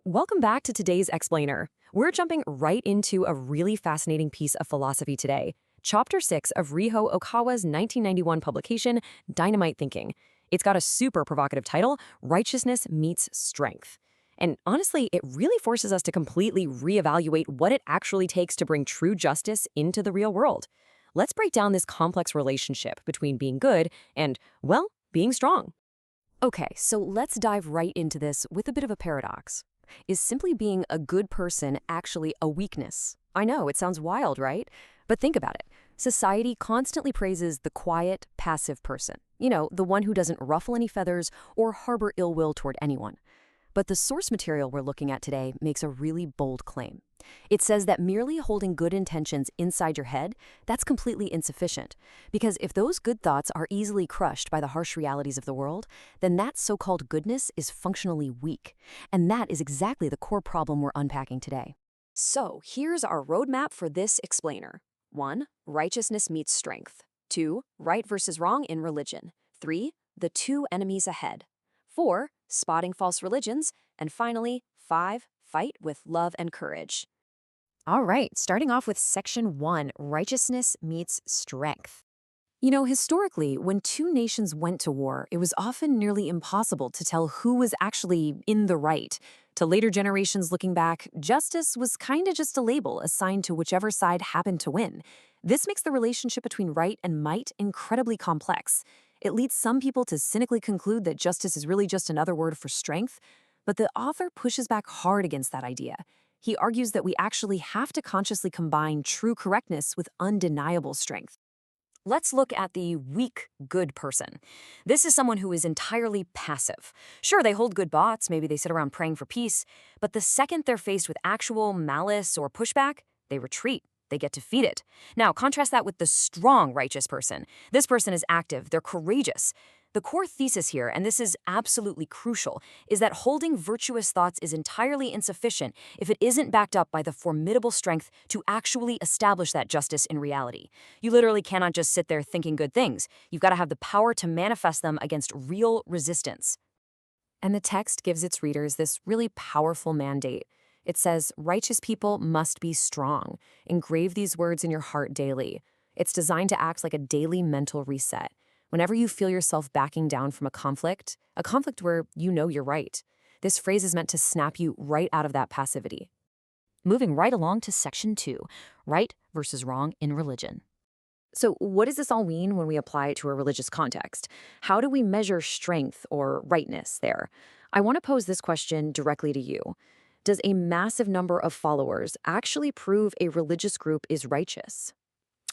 Welcome back to today's Explainer. We're jumping right into a really fascinating piece of philosophy today. Chapter 6 of Ryuho Okawa's 1991 publication, Dynamite Thinking. It's got a super provocative title, Righteousness Meets Strength. And honestly, it really forces us to completely reevaluate what it actually takes to bring true justice into the real world. Let's break down this complex relationship between being good and, well, being strong. Okay, so let's dive right into this with a bit of a paradox. Is simply being a good person actually a weakness? I know, it sounds wild, right? But think about it. Society constantly praises the quiet, passive person. You know, the one who doesn't ruffle any feathers or harbor ill will toward anyone. But the source material we're looking at today makes a really bold claim. It says that merely holding good intentions inside your head, that's completely insufficient. Because if those good thoughts are easily crushed by the harsh realities of the world, then that so-called goodness is functionally weak. And that is exactly the core problem we're unpacking today. So here's our roadmap for this explainer. 1. Righteousness meets strength. 2. Right versus wrong in religion. 3. The two enemies ahead. 4. Spotting false religions. And finally, 5. Fight with love and courage. All right, starting off with Section 1, Righteousness Meets Strength. You know, historically, when two nations went to war, it was often nearly impossible to tell who was actually in the right. To later generations looking back, justice was kind of just a label assigned to whichever side happened to win. This makes the relationship between right and might incredibly complex. It leads some people to cynically conclude that justice is really just another word for strength, but the author pushes back hard against that idea. He argues that we actually have to consciously combine true correctness with undeniable strength. Let's look at the weak, good person. This is someone who is entirely passive. Sure, they hold good thoughts, maybe they sit around praying for peace, but the second they're faced with actual malice or pushback, they retreat. They get defeated. Now, contrast that with the strong, righteous person. This person is active, they're courageous. The core thesis here, and this is absolutely crucial, is that holding virtuous thoughts is entirely insufficient if it isn't backed up by the formidable strength to actually establish that justice in reality. You literally cannot just sit there thinking good things. You've got to have the power to manifest them against real resistance. And the text gives its readers this really powerful mandate. It says, righteous people must be strong. Engrave these words in your heart daily. It's designed to act like a daily mental reset. Whenever you feel yourself backing down from a conflict where you know you're right, this phrase is meant to snap you right out of that passivity. Moving right along to Section 2, Right versus Wrong in Religion. So what does this all mean when we apply it to a religious context? How do we measure strength or rightness there? I want to pose this question directly to you. Does a massive number of followers actually prove a religious group is righteous?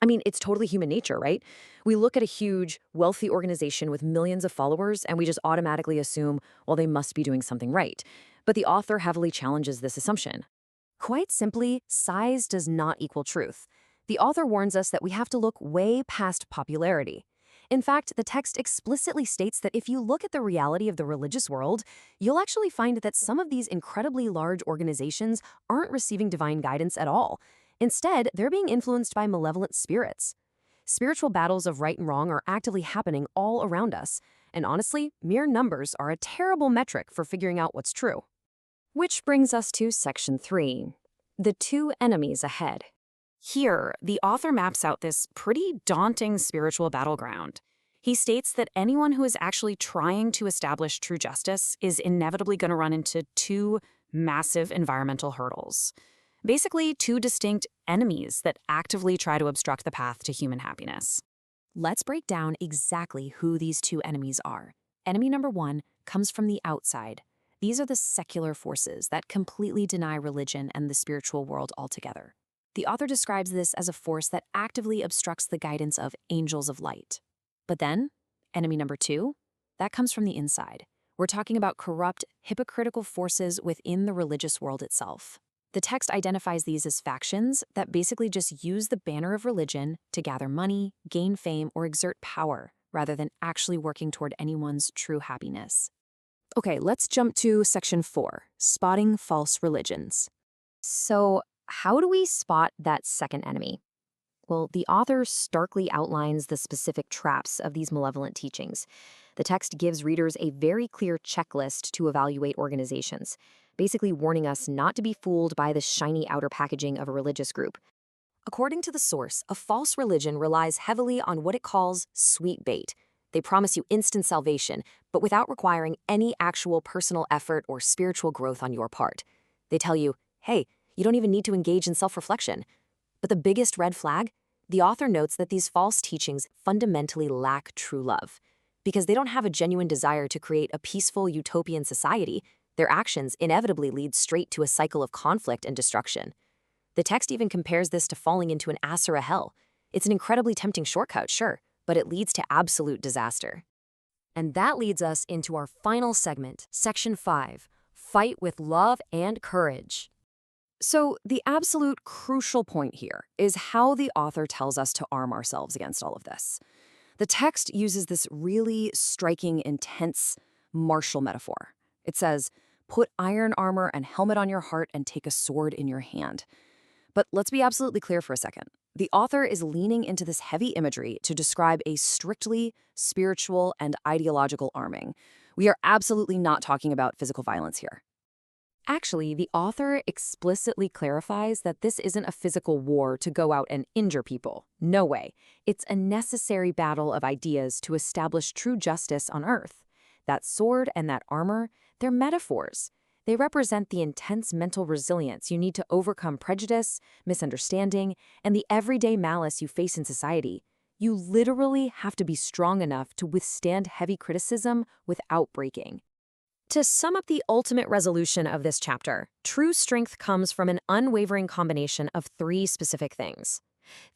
I mean, it's totally human nature, right? We look at a huge, wealthy organization with millions of followers, and we just automatically assume, well, they must be doing something right. But the author heavily challenges this assumption. Quite simply, size does not equal truth. The author warns us that we have to look way past popularity. In fact, the text explicitly states that if you look at the reality of the religious world, you'll actually find that some of these incredibly large organizations aren't receiving divine guidance at all. Instead, they're being influenced by malevolent spirits. Spiritual battles of right and wrong are actively happening all around us, and honestly, mere numbers are a terrible metric for figuring out what's true. Which brings us to Section 3, the two enemies ahead. Here, the author maps out this pretty daunting spiritual battleground. He states that anyone who is actually trying to establish true justice is inevitably going to run into two massive environmental hurdles. Basically, two distinct enemies that actively try to obstruct the path to human happiness. Let's break down exactly who these two enemies are. Enemy number 1 comes from the outside. These are the secular forces that completely deny religion and the spiritual world altogether. The author describes this as a force that actively obstructs the guidance of angels of light. But then, enemy number 2, that comes from the inside. We're talking about corrupt, hypocritical forces within the religious world itself. The text identifies these as factions that basically just use the banner of religion to gather money, gain fame, or exert power, rather than actually working toward anyone's true happiness. Okay, let's jump to Section 4, Spotting False Religions. So, how do we spot that second enemy? Well, the author starkly outlines the specific traps of these malevolent teachings. The text gives readers a very clear checklist to evaluate organizations, basically warning us not to be fooled by the shiny outer packaging of a religious group. According to the source, a false religion relies heavily on what it calls sweet bait. They promise you instant salvation, but without requiring any actual personal effort or spiritual growth on your part. They tell you, hey, you don't even need to engage in self-reflection. But the biggest red flag? The author notes that these false teachings fundamentally lack true love. Because they don't have a genuine desire to create a peaceful utopian society, their actions inevitably lead straight to a cycle of conflict and destruction. The text even compares this to falling into an asura hell. It's an incredibly tempting shortcut, sure, but it leads to absolute disaster. And that leads us into our final segment, Section 5, Fight with Love and Courage. So, the absolute crucial point here is how the author tells us to arm ourselves against all of this. The text uses this really striking, intense martial metaphor. It says, put iron armor and helmet on your heart and take a sword in your hand. But let's be absolutely clear for a second. The author is leaning into this heavy imagery to describe a strictly spiritual and ideological arming. We are absolutely not talking about physical violence here. Actually, the author explicitly clarifies that this isn't a physical war to go out and injure people. No way. It's a necessary battle of ideas to establish true justice on Earth. That sword and that armor, they're metaphors. They represent the intense mental resilience you need to overcome prejudice, misunderstanding, and the everyday malice you face in society. You literally have to be strong enough to withstand heavy criticism without breaking. To sum up the ultimate resolution of this chapter, true strength comes from an unwavering combination of three specific things.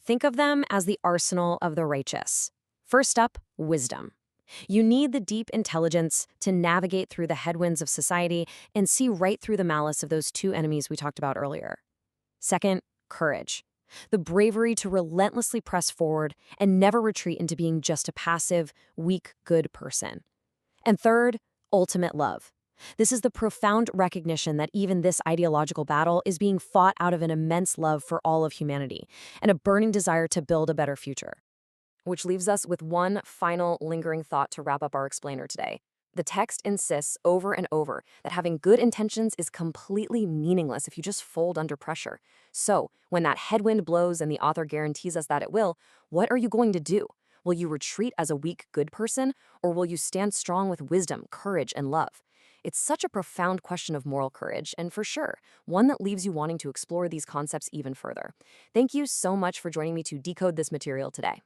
Think of them as the arsenal of the righteous. First up, wisdom. You need the deep intelligence to navigate through the headwinds of society and see right through the malice of those two enemies we talked about earlier. Second, courage. The bravery to relentlessly press forward and never retreat into being just a passive, weak, good person. And third, ultimate love. This is the profound recognition that even this ideological battle is being fought out of an immense love for all of humanity and a burning desire to build a better future. Which leaves us with one final lingering thought to wrap up our explainer today. The text insists over and over that having good intentions is completely meaningless if you just fold under pressure. So, when that headwind blows and the author guarantees us that it will, what are you going to do? Will you retreat as a weak, good person, or will you stand strong with wisdom, courage, and love? It's such a profound question of moral courage, and for sure, one that leaves you wanting to explore these concepts even further. Thank you so much for joining me to decode this material today.